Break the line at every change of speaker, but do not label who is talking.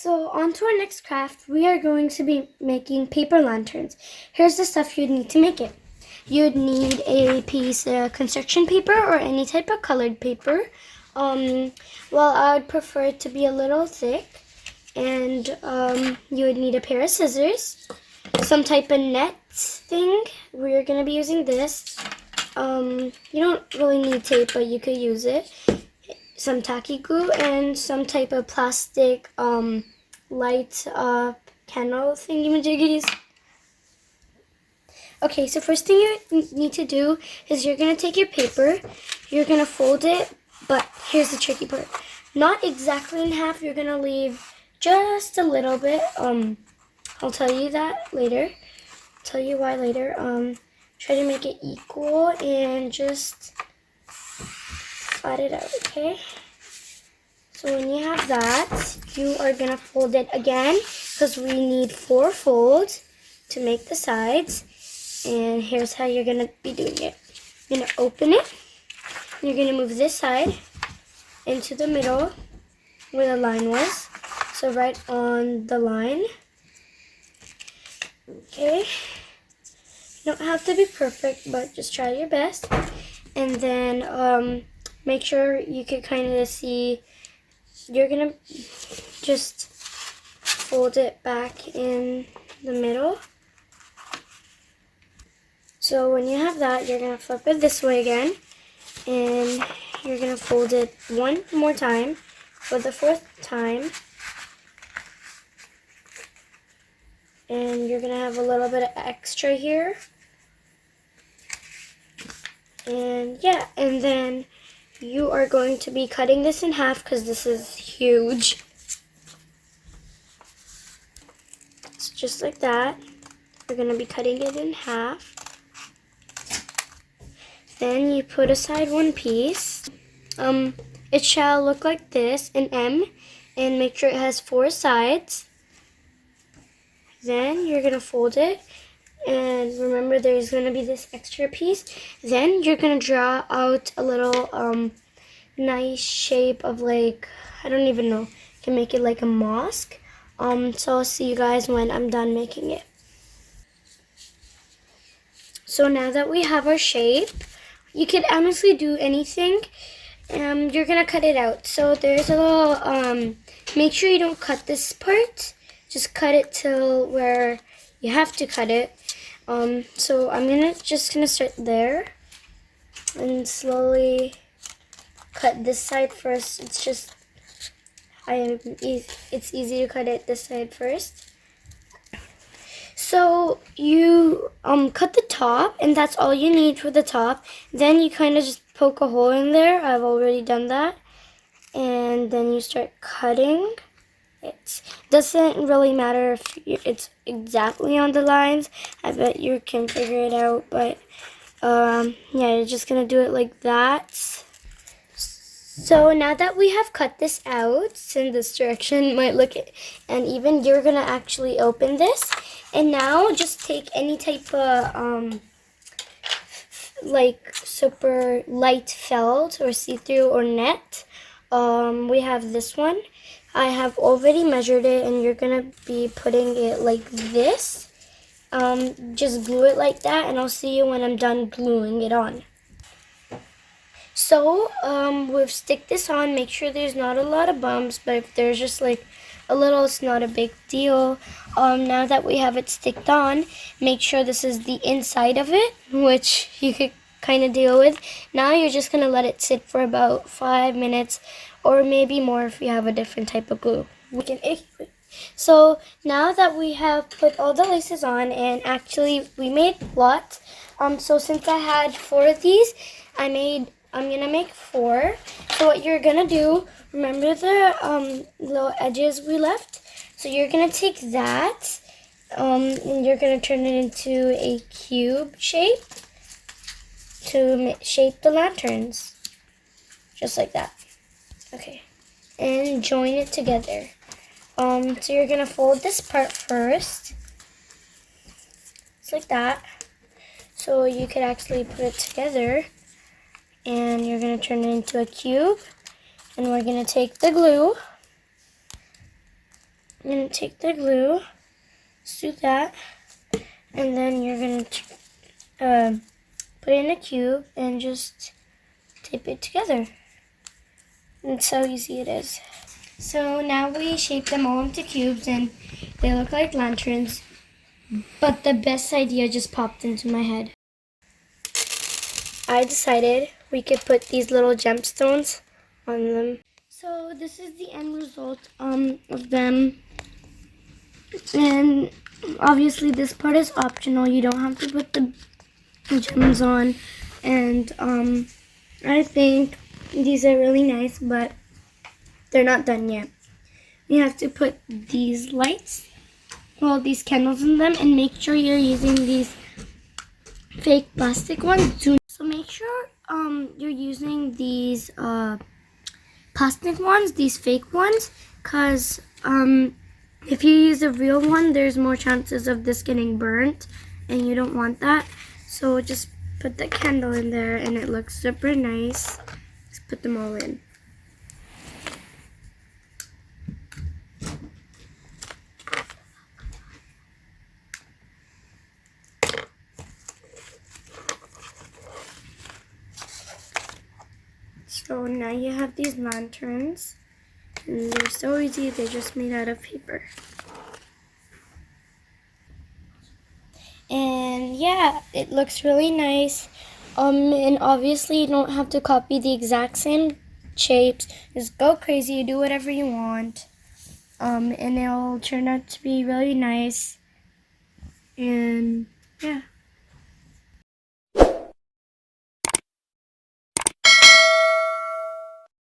So on to our next craft, we are going to be making paper lanterns. Here's the stuff you'd need to make it. You'd need a piece of construction paper or any type of colored paper. Well, I would prefer it to be a little thick. And you would need a pair of scissors, some type of net thing. We're going to be using this. You don't really need tape, but you could use it. Some tacky glue and some type of plastic light candle thingy-majiggies. Okay, so first thing you need to do is you're going to take your paper, you're going to fold it, but here's the tricky part. Not exactly in half, you're going to leave just a little bit. I'll tell you that later. Tell you why later. Try to make it equal and just flat it out, okay? So when you have that, you are going to fold it again because we need 4 folds to make the sides. And here's how you're going to be doing it. You're going to open it. You're going to move this side into the middle where the line was. So right on the line. Okay. You don't have to be perfect, but just try your best. And then make sure you can kind of see. You're going to just fold it back in the middle. So when you have that, you're going to flip it this way again. And you're going to fold it one more time for the 4th time. And you're going to have a little bit of extra here. And yeah, and then you are going to be cutting this in half because this is huge. So just like that, we're going to be cutting it in half. Then you put aside one piece. It shall look like this, an M, and make sure it has 4 sides. Then you're going to fold it, and remember there's going to be this extra piece. Then you're going to draw out a little nice shape of, like, I don't even know, you can make it like a mosque. So I'll see you guys when I'm done making it. So now that we have our shape, you could honestly do anything. You're going to cut it out. So there's a little, make sure you don't cut this part. Just cut it till where you have to cut it. So I'm just gonna start there and slowly cut this side first. It's easy to cut it this side first. So you cut the top, and that's all you need for the top. Then you kind of just poke a hole in there. I've already done that. And then you start cutting. It doesn't really matter if it's exactly on the lines. I bet you can figure it out. But yeah, you're just going to do it like that. So now that we have cut this out, in this direction might look uneven, you're going to actually open this. And now just take any type of like super light felt or see-through or net. We have this one. I have already measured it, and you're going to be putting it like this. Just glue it like that, and I'll see you when I'm done gluing it on. So, we'll stick this on. Make sure there's not a lot of bumps, but if there's just like a little, it's not a big deal. Now that we have it sticked on, make sure this is the inside of it, which you could kind of deal with. Now you're just going to let it sit for about 5 minutes, or maybe more if you have a different type of glue. So now that we have put all the laces on, and actually we made lots. So since I had 4 of these, I'm gonna make 4. So what you're gonna do, remember the little edges we left? So you're gonna take that, and you're gonna turn it into a cube shape to shape the lanterns, just like that. Okay, and join it together. So you're gonna fold this part first, just like that. So you could actually put it together, and you're gonna turn it into a cube. And we're gonna take the glue, I'm going to take the glue, just do that, and then you're going to put it in a cube and just tape it together. That's how easy it is. So now we shape them all into cubes and they look like lanterns, but the best idea just popped into my head. I decided we could put these little gemstones on them. So this is the end result of them. And obviously this part is optional. You don't have to put the gems on. And I think these are really nice, but they're not done yet. You have to put these lights, well, these candles in them, and make sure you're using these fake plastic ones. So make sure you're using these plastic ones, these fake ones, because if you use a real one, there's more chances of this getting burnt, and you don't want that. So just put the candle in there, and it looks super nice. Just put them all in. So now you have these lanterns, and they're so easy, they're just made out of paper. And yeah, it looks really nice. And obviously you don't have to copy the exact same shapes. Just go crazy, do whatever you want. And it'll turn out to be really nice. And yeah.